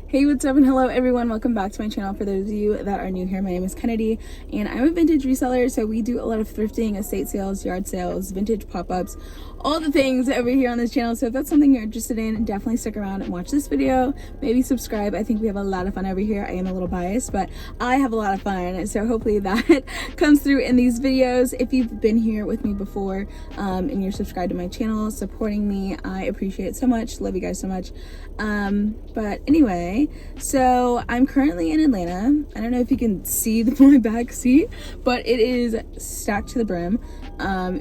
Hey, what's up and hello everyone, welcome back to my channel. For those of you that are new here, my name is Kennedy and I'm a vintage reseller. So we do a lot of thrifting, estate sales, yard sales, vintage pop-ups, all the things over here on this channel. So if that's something you're interested in, definitely stick around and watch this video. Maybe subscribe. I think we have a lot of fun over here. I am a little biased, but I have a lot of fun, so hopefully that comes through in these videos. If you've been here with me before and you're subscribed to my channel supporting me, I appreciate it so much. Love you guys so much. But anyway, so I'm currently in Atlanta. I don't know if you can see my back seat, but it is stacked to the brim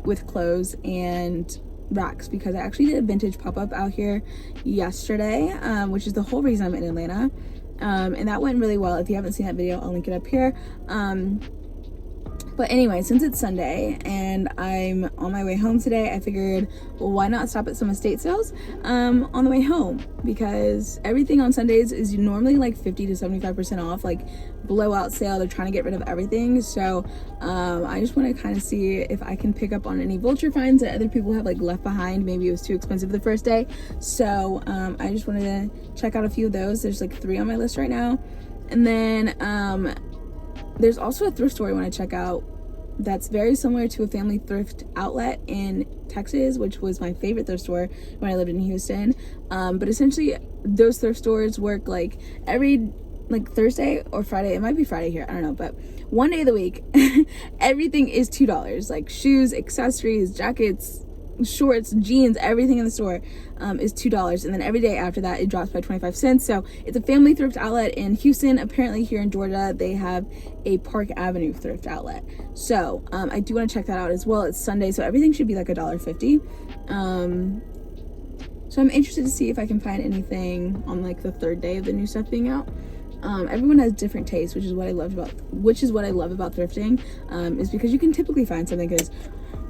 with clothes and racks, because I actually did a vintage pop-up out here yesterday, which is the whole reason I'm in Atlanta, and that went really well. If you haven't seen that video, I'll link it up here. But anyway, since it's Sunday and I'm on my way home today, I figured, well, why not stop at some estate sales on the way home? Because everything on Sundays is normally like 50 to 75% off, like blowout sale. They're trying to get rid of everything. So I just want to kind of see if I can pick up on any vulture finds that other people have like left behind. Maybe it was too expensive the first day. So I just wanted to check out a few of those. There's like 3 on my list right now. And then there's also a thrift store I want to check out that's very similar to a family thrift outlet in Texas, which was my favorite thrift store when I lived in Houston. But essentially those thrift stores work like every Thursday or Friday. It might be Friday here, I don't know, but one day of the week everything is $2, like shoes, accessories, jackets, shorts, jeans, everything in the store is $2, and then every day after that it drops by 25 cents. So it's a family thrift outlet in Houston. Apparently here in Georgia they have a Park Avenue thrift outlet, so I do want to check that out as well. It's Sunday, so everything should be like $1.50. So I'm interested to see if I can find anything on like the 3rd day of the new stuff being out. Everyone has different tastes, which is what I love about thrifting, is because you can typically find something, because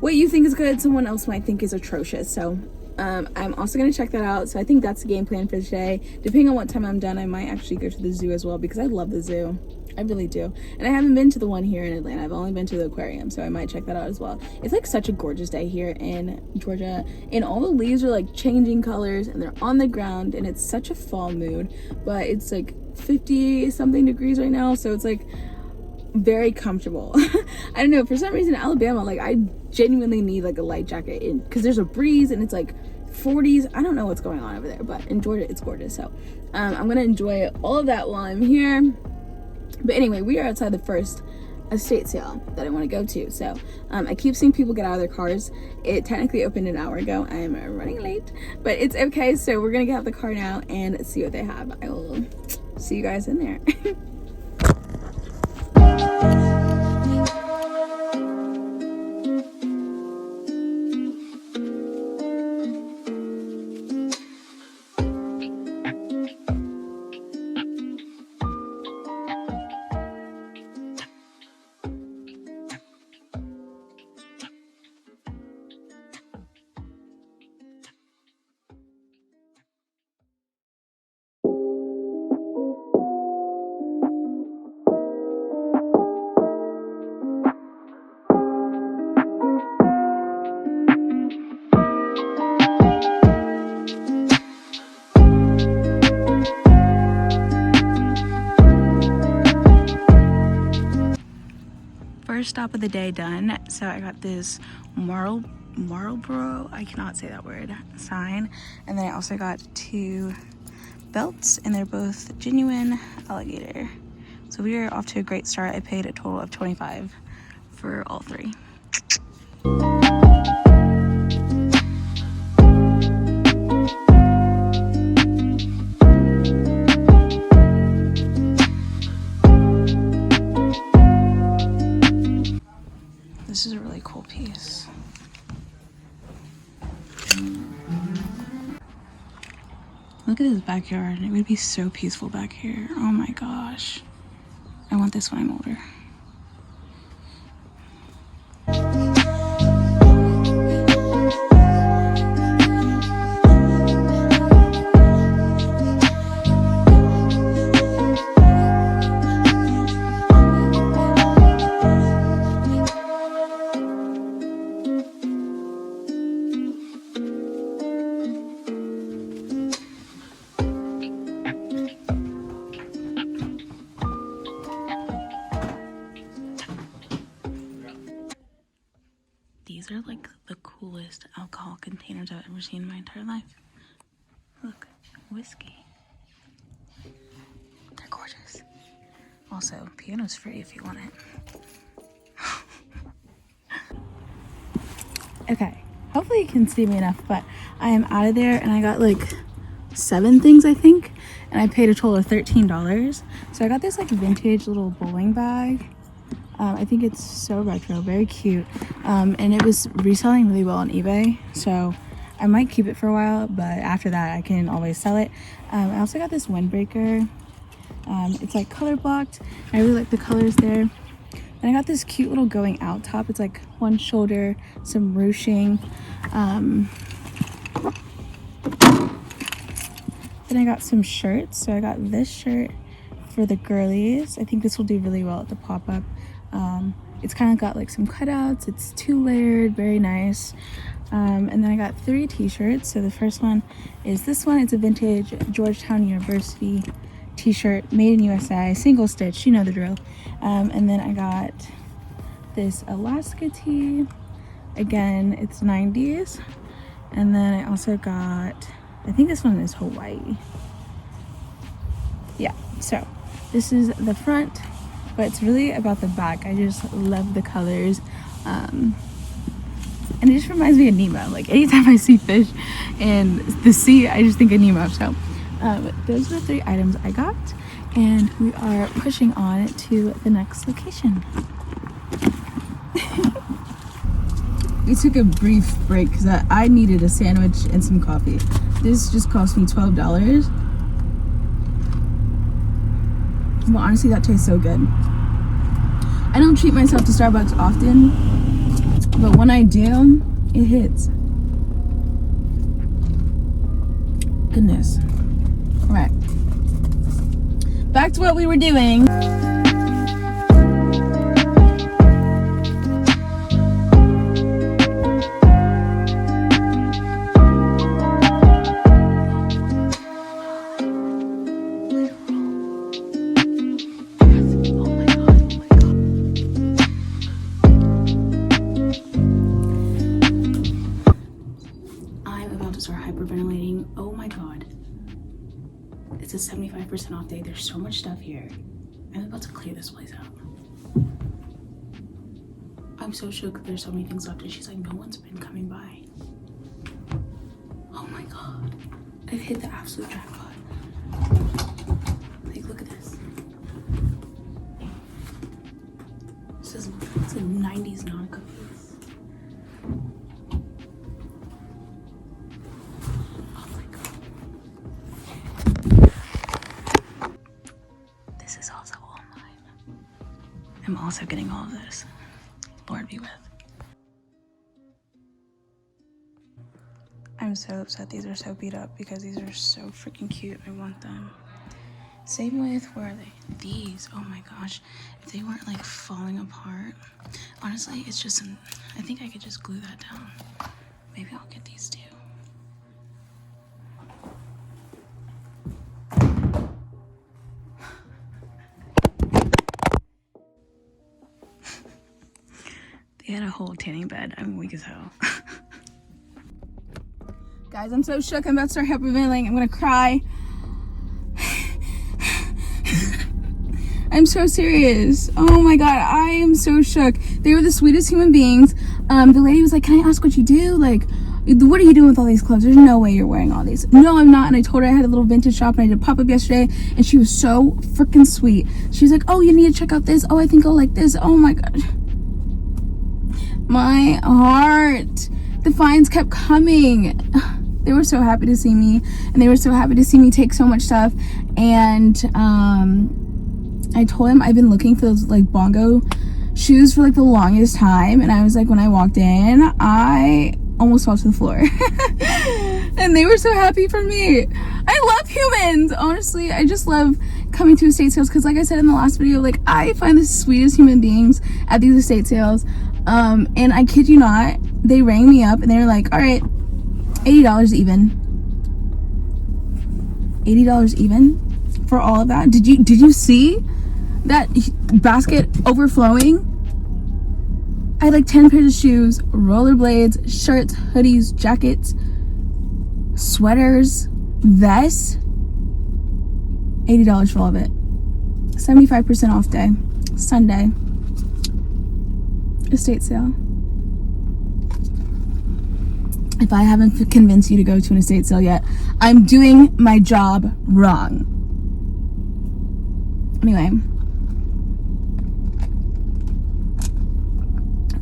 what you think is good, someone else might think is atrocious. So I'm also going to check that out. So I think that's the game plan for today. Depending on what time I'm done, I might actually go to the zoo as well, because I love the zoo. I really do. And I haven't been to the one here in Atlanta. I've only been to the aquarium, so I might check that out as well. It's like such a gorgeous day here in Georgia, and all the leaves are like changing colors and they're on the ground, and it's such a fall mood. But it's like 50 something degrees right now, so it's like very comfortable. I don't know, for some reason in Alabama, like I genuinely need like a light jacket in, because there's a breeze and it's like 40s. I don't know what's going on over there, but in Georgia it's gorgeous. So I'm gonna enjoy all of that while I'm here. But anyway, we are outside the first estate sale that I want to go to. So I keep seeing people get out of their cars. It technically opened an hour ago. I'm running late, but it's okay. So we're gonna get out the car now and see what they have. I will see you guys in there. First stop of the day done. So I got this Marlboro, I cannot say that word, sign, and then I also got 2 belts, and they're both genuine alligator. So we are off to a great start. I paid a total of $25 for all 3. This is a really cool piece. Look at this backyard. It would be so peaceful back here. Oh my gosh. I want this when I'm older. containers I've ever seen in my entire life. Look, whiskey. They're gorgeous. Also, piano's free if you want it. Okay, hopefully you can see me enough, but I am out of there and I got like 7 things, I think, and I paid a total of $13. So I got this like vintage little bowling bag. I think it's so retro, very cute, and it was reselling really well on eBay, so I might keep it for a while, but after that I can always sell it. I also got this windbreaker. It's like color blocked. I really like the colors there. And I got this cute little going out top. It's like one shoulder, some ruching. Then I got some shirts. So I got this shirt for the girlies. I think this will do really well at the pop-up. It's kind of got like some cutouts. It's 2-layered, very nice. And then I got 3 t-shirts. So the first one is this one. It's a vintage Georgetown University t-shirt, made in USA, single stitch, you know the drill. And then I got this Alaska tee. Again, it's 90s. And then I also got, I think this one is Hawaii. Yeah, so this is the front, but it's really about the back. I just love the colors. And it just reminds me of Nemo. Like anytime I see fish and the sea, I just think of Nemo. So those are the 3 items I got, and we are pushing on to the next location. We took a brief break because I needed a sandwich and some coffee. This just cost me $12. Well, honestly, that tastes so good. I don't treat myself to Starbucks often, but when I do, it hits. Goodness. All right. Back to what we were doing. Hyperventilating. Oh my god, it's a 75% off day. There's so much stuff here. I'm about to clear this place out. I'm so shook. There's so many things left, and she's like, no one's been coming by. Oh my god, I've hit the absolute jackpot. Like, look at this. This is a 90s Nautica piece. I'm also getting all of this. Lord be with. I'm so upset these are so beat up because these are so freaking cute. I want them. Same with, where are they? These, oh my gosh. If they weren't like falling apart. Honestly, it's just I think I could just glue that down. Maybe I'll get these too. They had a whole tanning bed. I'm weak as hell. Guys, I'm so shook. I'm about to start hyperventilating. I'm gonna cry. I'm so serious. Oh my god, I am so shook. They were the sweetest human beings. The lady was like, can I ask what you do? Like, what are you doing with all these clothes? There's no way you're wearing all these. No, I'm not. And I told her I had a little vintage shop and I did a pop-up yesterday, and she was so freaking sweet. She was like, oh, you need to check out this. Oh, I think I'll like this. Oh my god. My heart. The fines kept coming. They were so happy to see me, and they were so happy to see me take so much stuff. And I told him I've been looking for those like bongo shoes for like the longest time, and I was like, when I walked in, I almost fell to the floor. And they were so happy for me. I love humans. Honestly, I just love coming to estate sales because, like I said in the last video, like I find the sweetest human beings at these estate sales. And I kid you not, they rang me up and they were like, all right, $80 even. $80 even for all of that. Did you see that basket overflowing? I had like 10 pairs of shoes, rollerblades, shirts, hoodies, jackets, sweaters, vests. $80 for all of it. 75% off day. Sunday. Estate sale. If I haven't convinced you to go to an estate sale yet, I'm doing my job wrong. Anyway.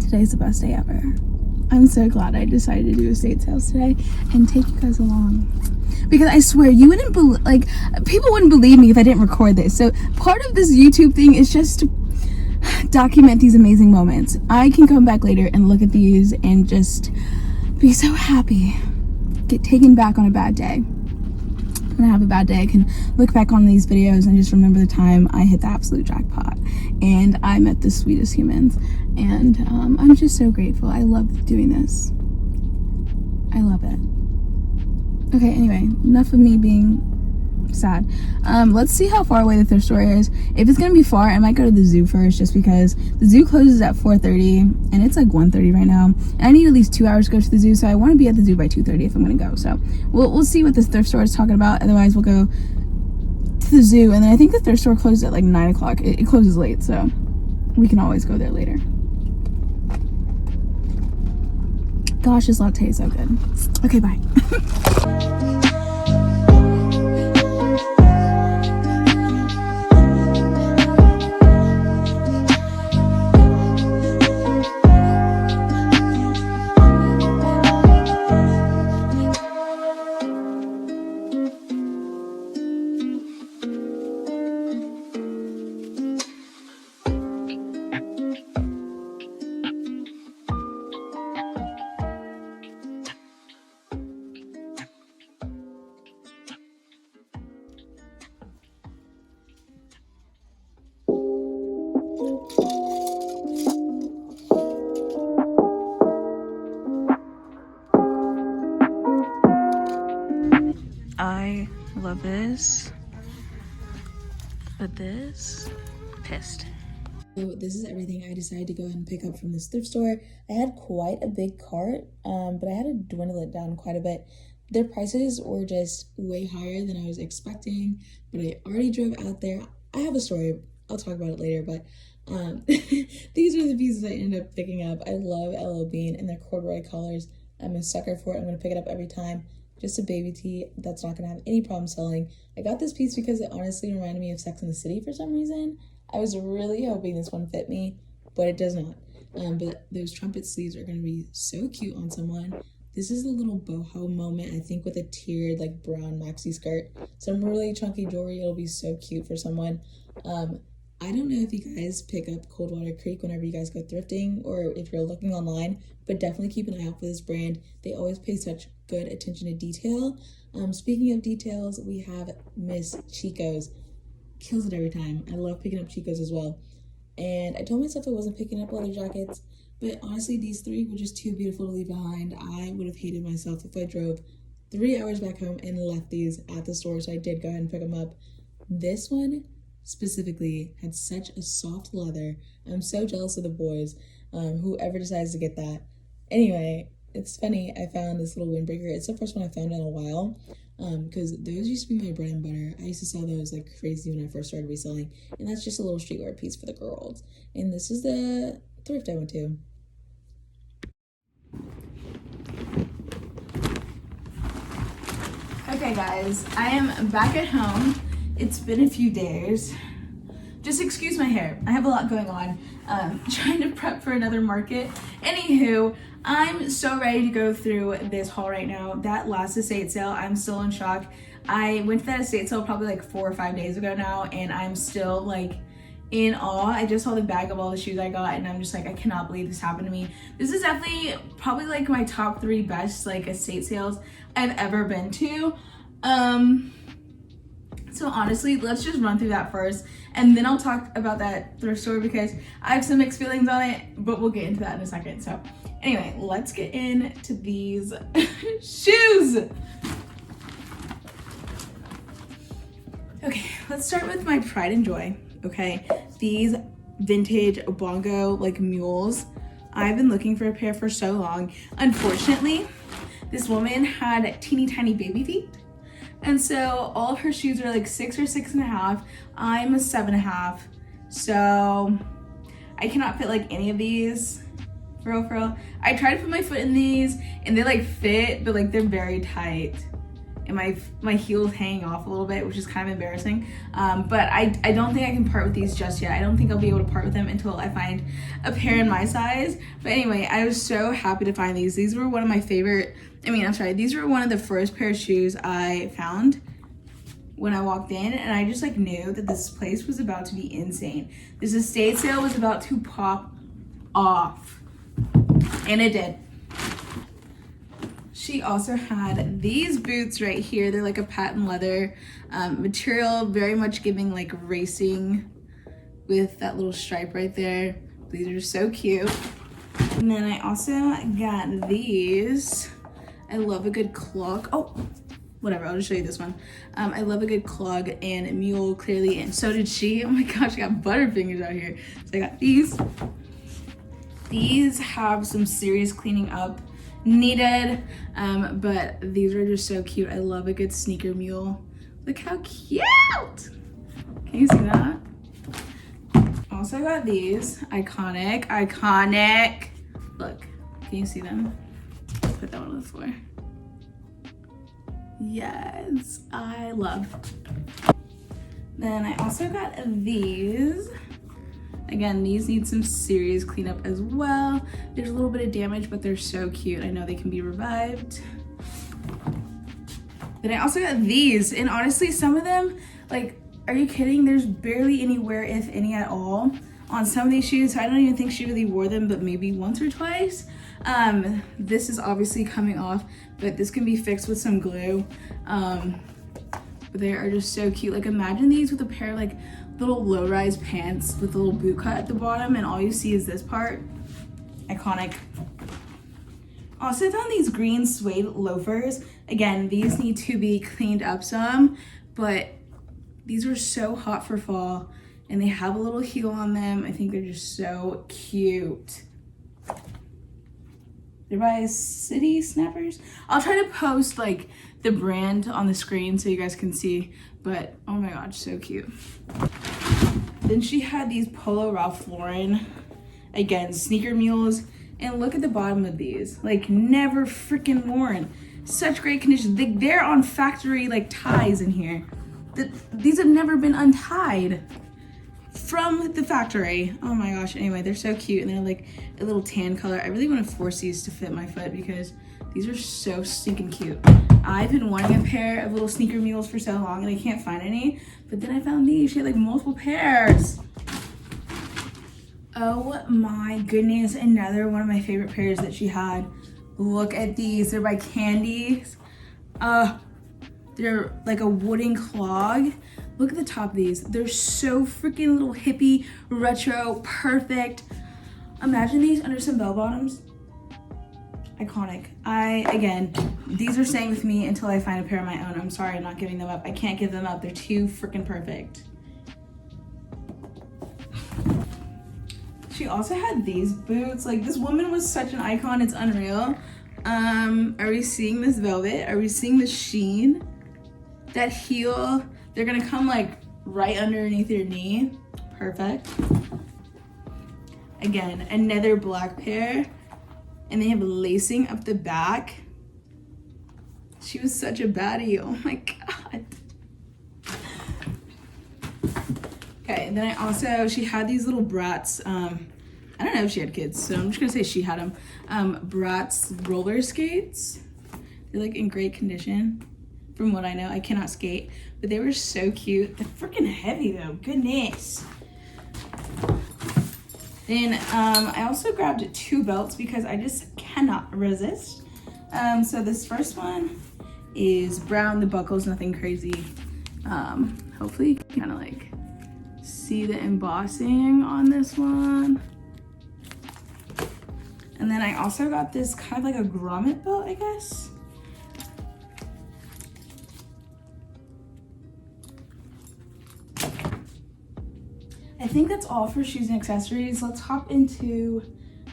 Today's the best day ever. I'm so glad I decided to do estate sales today and take you guys along. Because I swear, you wouldn't like, people wouldn't believe me if I didn't record this. So part of this YouTube thing is just to document these amazing moments. I can come back later and look at these and just be so happy. Get taken back on a bad day. When I have a bad day, I can look back on these videos and just remember the time I hit the absolute jackpot and I met the sweetest humans. And I'm just so grateful. I love doing this. I love it. Okay, anyway, enough of me being sad. Let's see how far away the thrift store is. If it's gonna be far, I might go to the zoo first, just because the zoo closes at 4:30 and it's like 1:30 right now, and I need at least 2 hours to go to the zoo, so I want to be at the zoo by 2:30 if I'm gonna go. So we'll see what this thrift store is talking about. Otherwise, we'll go to the zoo, and then I think the thrift store closes at like 9 o'clock. It closes late, so we can always go there later. Gosh, this latte is so good. Okay, bye. I love this, but this, pissed. So this is everything I decided to go ahead and pick up from this thrift store. I had quite a big cart, but I had to dwindle it down quite a bit. Their prices were just way higher than I was expecting, but I already drove out there. I have a story, I'll talk about it later, but these are the pieces I ended up picking up. I love LL Bean and their corduroy collars. I'm a sucker for it. I'm going to pick it up every time. Just a baby tee that's not going to have any problem selling. I got this piece because it honestly reminded me of Sex and the City for some reason. I was really hoping this one fit me, but it does not. But those trumpet sleeves are going to be so cute on someone. This is a little boho moment, I think, with a tiered like brown maxi skirt. Some really chunky jewelry. It'll be so cute for someone. I don't know if you guys pick up Coldwater Creek whenever you guys go thrifting or if you're looking online, but definitely keep an eye out for this brand. They always pay such good attention to detail. Speaking of details, we have Miss Chico's. Kills it every time. I love picking up Chico's as well. And I told myself I wasn't picking up leather jackets, but honestly, these three were just too beautiful to leave behind. I would have hated myself if I drove 3 hours back home and left these at the store, so I did go ahead and pick them up. This one specifically had such a soft leather. I'm so jealous of the boys, whoever decides to get that. Anyway, it's funny, I found this little windbreaker. It's the first one I found in a while, because those used to be my bread and butter. I used to sell those like crazy when I first started reselling, and that's just a little streetwear piece for the girls. And this is the thrift I went to. Okay guys, I am back at home. It's been a few days. Just excuse my hair. I have a lot going on. Trying to prep for another market. Anywho, I'm so ready to go through this haul right now. That last estate sale, I'm still in shock. I went to that estate sale probably like 4 or 5 days ago now, and I'm still like in awe. I just saw the bag of all the shoes I got, and I'm just like, I cannot believe this happened to me. This is definitely probably like my top 3 best like estate sales I've ever been to. So honestly, let's just run through that first, and then I'll talk about that thrift store because I have some mixed feelings on it, but we'll get into that in a second. So anyway, let's get into these shoes. Okay, let's start with my pride and joy. Okay, these vintage bongo like mules I've been looking for a pair for so long. Unfortunately, this woman had teeny tiny baby feet. And so all of her shoes are like 6 or 6.5. I'm a 7.5. So I cannot fit like any of these. For real. I tried to put my foot in these and they like fit, but like they're very tight. And my heel's hanging off a little bit, which is kind of embarrassing. But I don't think I can part with these just yet. I don't think I'll be able to part with them until I find a pair in my size. But anyway, I was so happy to find these. These were one of my favorite, these were one of the first pair of shoes I found when I walked in, and I just like knew that this place was about to be insane. This estate sale was about to pop off, and it did. She also had these boots right here. They're like a patent leather material, very much giving like racing with that little stripe right there. These are so cute. And then I also got these. I love a good clog. Oh, whatever, I'll just show you this one. I love a good clog and mule, clearly, and so did she. Oh my gosh, I got butterfingers out here. So I got these. These have some serious cleaning up needed, but these are just so cute. I love a good sneaker mule. Look how cute! Can you see that? Also got these. Iconic. Look, can you see them? Put that one on the floor. Yes, I love. Then I also got these. Again, these need some serious cleanup as well. There's a little bit of damage, but they're so cute. I know they can be revived. Then I also got these, and honestly, some of them, like, are you kidding? There's barely any wear, if any at all, on some of these shoes. I don't even think she really wore them, but maybe once or twice. This is obviously coming off, but this can be fixed with some glue. But they are just so cute. Like, imagine these with a pair of like little low-rise pants with a little boot cut at the bottom, and all you see is this part. Iconic. Also found these green suede loafers. Again, these need to be cleaned up some, but these were so hot for fall, and they have a little heel on them. I think they're just so cute. They're by City Snappers. I'll try to post like the brand on the screen so you guys can see, but oh my gosh, so cute. Then she had these Polo Ralph Lauren, again, sneaker mules, and look at the bottom of these, like never freaking worn. Such great condition. They're on factory like ties in here. These have never been untied from the factory. Oh my gosh. Anyway, they're so cute, and they're like a little tan color. I really want to force these to fit my foot because these are so stinking cute. I've been wanting a pair of little sneaker mules for so long, and I can't find any, but then I found these. She had like multiple pairs. Oh my goodness, another one of my favorite pairs that she had. Look at these. They're by Candies. They're like a wooden clog. Look at the top of these. They're so freaking little hippie, retro, perfect. Imagine these under some bell bottoms. Iconic. Again, these are staying with me until I find a pair of my own. I'm sorry, I'm not giving them up. I can't give them up. They're too freaking perfect. She also had these boots. Like, this woman was such an icon, it's unreal. Are we seeing this velvet? Are we seeing the sheen? That heel, they're gonna come like right underneath your knee. Perfect. Again, another black pair, and they have lacing up the back. She was such a baddie, oh my God. Okay, and then she had these little Bratz, I don't know if she had kids, so I'm just gonna say she had them. Bratz roller skates. They're like in great condition. From what I know, I cannot skate, but they were so cute. They're freaking heavy though, goodness. Then I also grabbed 2 belts because I just cannot resist. So this first one is brown, the buckle's nothing crazy. Hopefully you can kind of like see the embossing on this one. And then I also got this kind of like a grommet belt, I guess. I think that's all for shoes and accessories. Let's hop into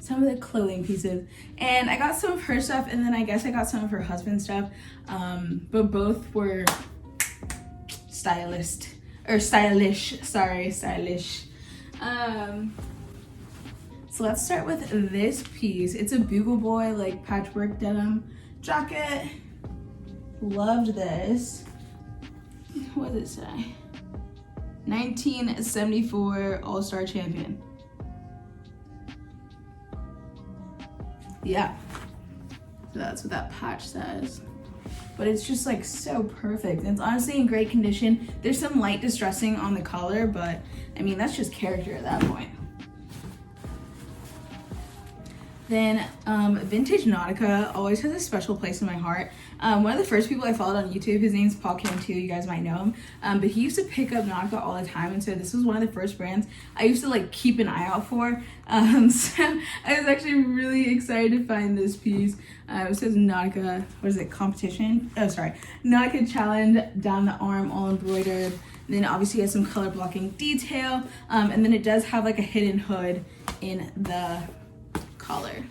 some of the clothing pieces. And I got some of her stuff, and then I guess I got some of her husband's stuff. But both were stylish. So let's start with this piece. It's a Bugle Boy like patchwork denim jacket. Loved this. What does it say? 1974 All-Star Champion. Yeah, so that's what that patch says. But it's just like so perfect. And it's honestly in great condition. There's some light distressing on the collar, but I mean, that's just character at that point. Then vintage Nautica always has a special place in my heart. One of the first people I followed on YouTube, his name's Paul Kim too, you guys might know him. But he used to pick up Nautica all the time, and so this was one of the first brands I used to like keep an eye out for. So I was actually really excited to find this piece. It says Nautica, what is it, competition? Oh, sorry, Nautica Challenge down the arm, all embroidered. And then obviously it has some color blocking detail, and then it does have like a hidden hood in the collar.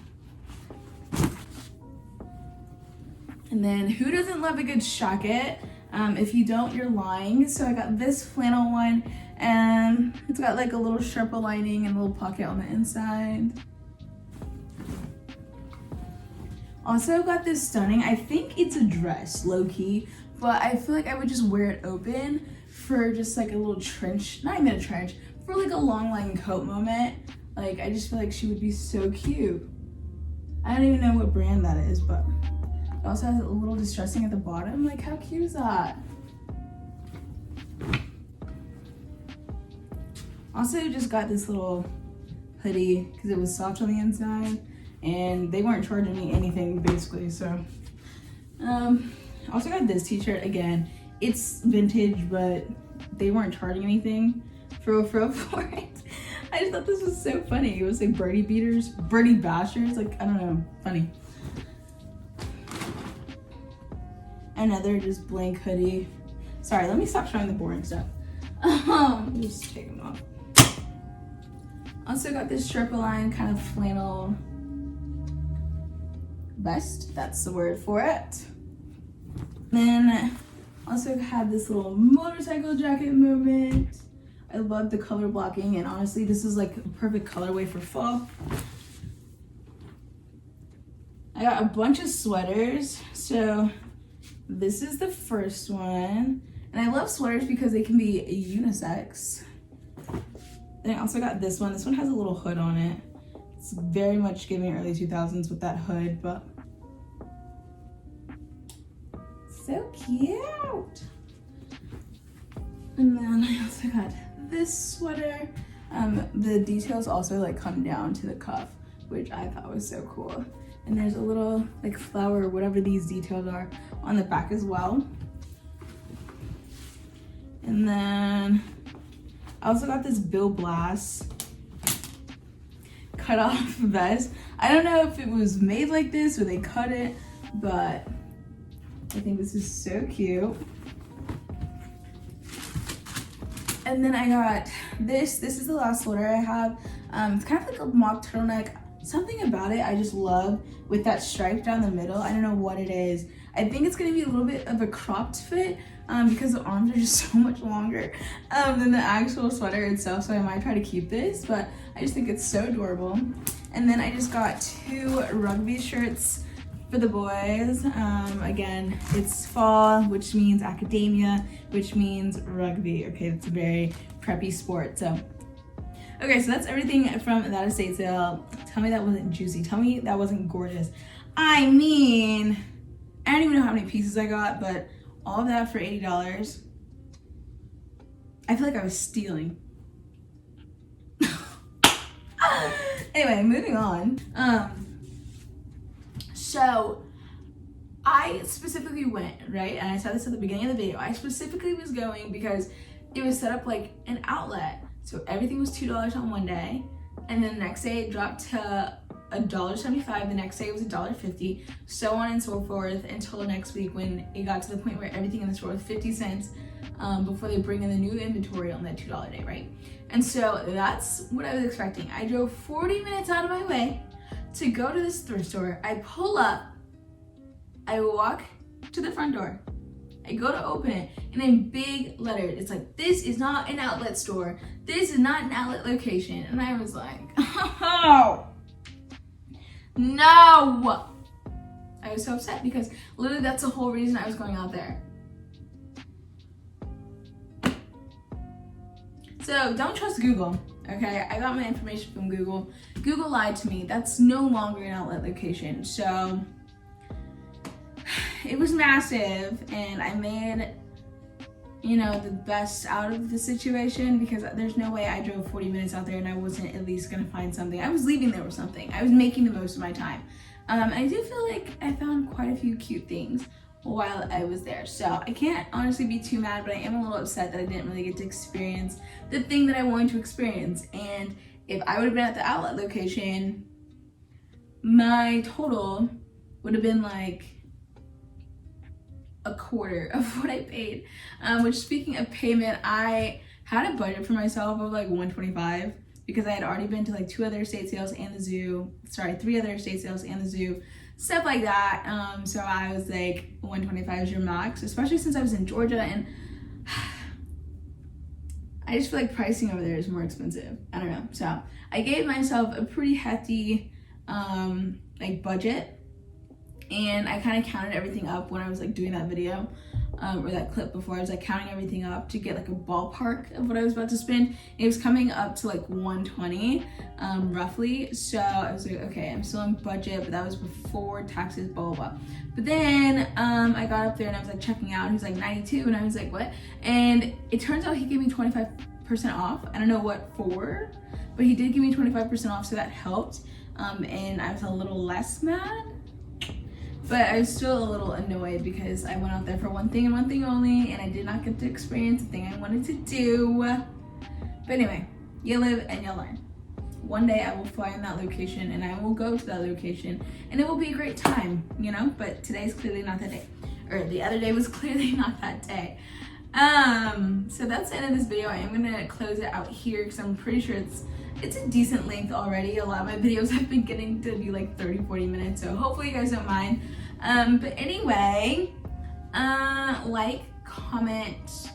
And then who doesn't love a good jacket? If you don't, you're lying. So I got this flannel one, and it's got like a little Sherpa lining and a little pocket on the inside. Also got this stunning, I think it's a dress, low-key, but I feel like I would just wear it open for just like a little trench, not even a trench, for like a long line coat moment. Like, I just feel like she would be so cute. I don't even know what brand that is, but it also has a little distressing at the bottom. Like, how cute is that? Also just got this little hoodie because it was soft on the inside, and they weren't charging me anything basically, so. Also got this t-shirt again. It's vintage, but they weren't charging anything for it. I just thought this was so funny. It was like birdie bashers, like, I don't know, funny. Another just blank hoodie. Sorry, let me stop showing the boring stuff. Let me just take them off. Also got this Sherpa line kind of flannel vest, that's the word for it. Then also had this little motorcycle jacket moment. I love the color blocking, and honestly, this is like a perfect colorway for fall. I got a bunch of sweaters. So this is the first one. And I love sweaters because they can be unisex. Then I also got this one. This one has a little hood on it. It's very much giving early 2000s with that hood, but so cute. And then I also got this sweater. The details also like come down to the cuff, which I thought was so cool. And there's a little like flower or whatever these details are on the back as well. And then I also got this Bill Blass cut off vest. I don't know if it was made like this or they cut it, but I think this is so cute. And then I got this. This is the last sweater I have. It's kind of like a mock turtleneck. Something about it I just love with that stripe down the middle. I don't know what it is. I think it's gonna be a little bit of a cropped fit because the arms are just so much longer than the actual sweater itself. So I might try to keep this, but I just think it's so adorable. And then I just got 2 rugby shirts for the boys. Again, it's fall, which means academia, which means rugby. Okay, it's a very preppy sport. So, okay, so that's everything from that estate sale. Tell me that wasn't juicy. Tell me that wasn't gorgeous. I mean, I don't even know how many pieces I got, but all of that for $80. I feel like I was stealing. Anyway, moving on. So I specifically went, right? And I said this at the beginning of the video. I specifically was going because it was set up like an outlet. So everything was $2 on one day. And then the next day it dropped to $1.75. The next day it was $1.50. So on and so forth until next week when it got to the point where everything in the store was 50 cents before they bring in the new inventory on that $2 day, right? And so that's what I was expecting. I drove 40 minutes out of my way to go to this thrift store. I pull up, I walk to the front door. I go to open it, and in big letters, it's like, this is not an outlet store. This is not an outlet location. And I was like, oh, no. I was so upset because literally that's the whole reason I was going out there. So don't trust Google, okay? I got my information from Google. Google lied to me. That's no longer an outlet location. So it was massive, and I made, you know, the best out of the situation because there's no way I drove 40 minutes out there and I wasn't at least gonna find something. I was leaving there with something. I was making the most of my time. I do feel like I found quite a few cute things while I was there. So I can't honestly be too mad, but I am a little upset that I didn't really get to experience the thing that I wanted to experience. And if I would have been at the outlet location, my total would have been like a quarter of what I paid. Which, speaking of payment, I had a budget for myself of like $125 because I had already been to like 2 other estate sales and the zoo. Sorry, 3 other estate sales and the zoo, stuff like that. So I was like, $125 is your max, especially since I was in Georgia, and I just feel like pricing over there is more expensive. I don't know. So I gave myself a pretty hefty like budget, and I kind of counted everything up when I was like doing that video. Or that clip before. I was like counting everything up to get like a ballpark of what I was about to spend. It was coming up to like $120 roughly. So I was like, okay, I'm still on budget, but that was before taxes, blah, blah, blah. But then I got up there and I was like checking out, and he's like 92, and I was like, what? And it turns out he gave me 25% off. I don't know what for, but he did give me 25% off, so that helped. And I was a little less mad. But I was still a little annoyed because I went out there for one thing and one thing only, and I did not get to experience the thing I wanted to do. But anyway, you live and you learn. One day I will fly in that location and I will go to that location, and it will be a great time, you know? But today's clearly not that day. Or the other day was clearly not that day. So that's the end of this video. I am gonna close it out here because I'm pretty sure it's a decent length already. A lot of my videos have been getting to be like 30-40 minutes, so hopefully you guys don't mind. But anyway, like, comment,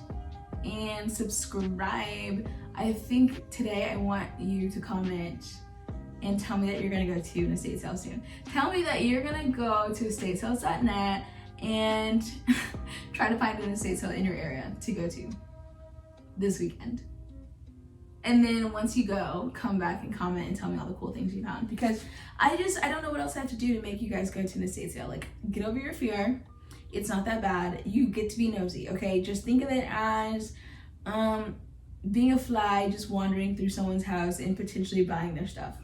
and subscribe. I think today I want you to comment and tell me that you're gonna go to an estate sale soon. Tell me that you're gonna go to estatesales.net and try to find an estate sale in your area to go to this weekend. And then once you go, come back and comment and tell me all the cool things you found, because I don't know what else I have to do to make you guys go to an estate sale. Like, get over your fear. It's not that bad. You get to be nosy, okay? Just think of it as being a fly just wandering through someone's house and potentially buying their stuff.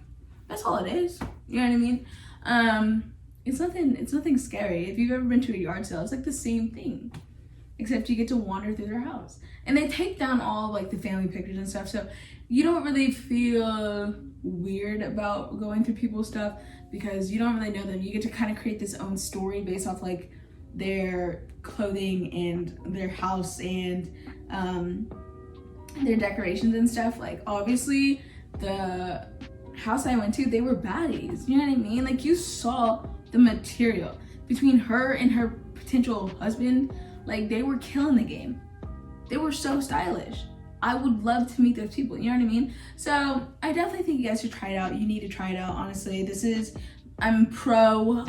That's all it is. You know what I mean? It's nothing scary. If you've ever been to a yard sale, it's like the same thing, except you get to wander through their house. And they take down all like the family pictures and stuff, so you don't really feel weird about going through people's stuff because you don't really know them. You get to kind of create this own story based off like their clothing and their house and their decorations and stuff. Like, obviously the house I went to, they were baddies, you know what I mean? Like, you saw the material between her and her potential husband. Like, they were killing the game. They were so stylish. I would love to meet those people, you know what I mean? So I definitely think you guys should try it out. You need to try it out, honestly. I'm pro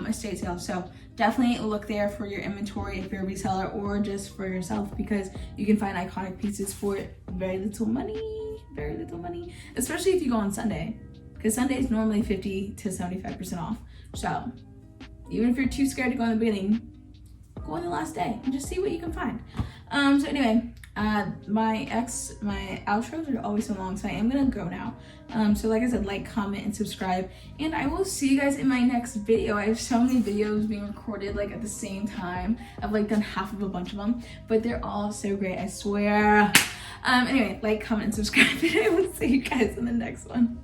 estate sale, so definitely look there for your inventory if you're a reseller, or just for yourself, because you can find iconic pieces for very little money, especially if you go on Sunday, because Sunday is normally 50 to 75% off. So even if you're too scared to go in the beginning, go on the last day and just see what you can find. So anyway, my outros are always so long, so I am gonna go now. So like I said, like, comment, and subscribe, and I will see you guys in my next video. I have so many videos being recorded like at the same time. I've like done half of a bunch of them, but they're all so great, I swear. Anyway, like, comment, and subscribe, and I will see you guys in the next one.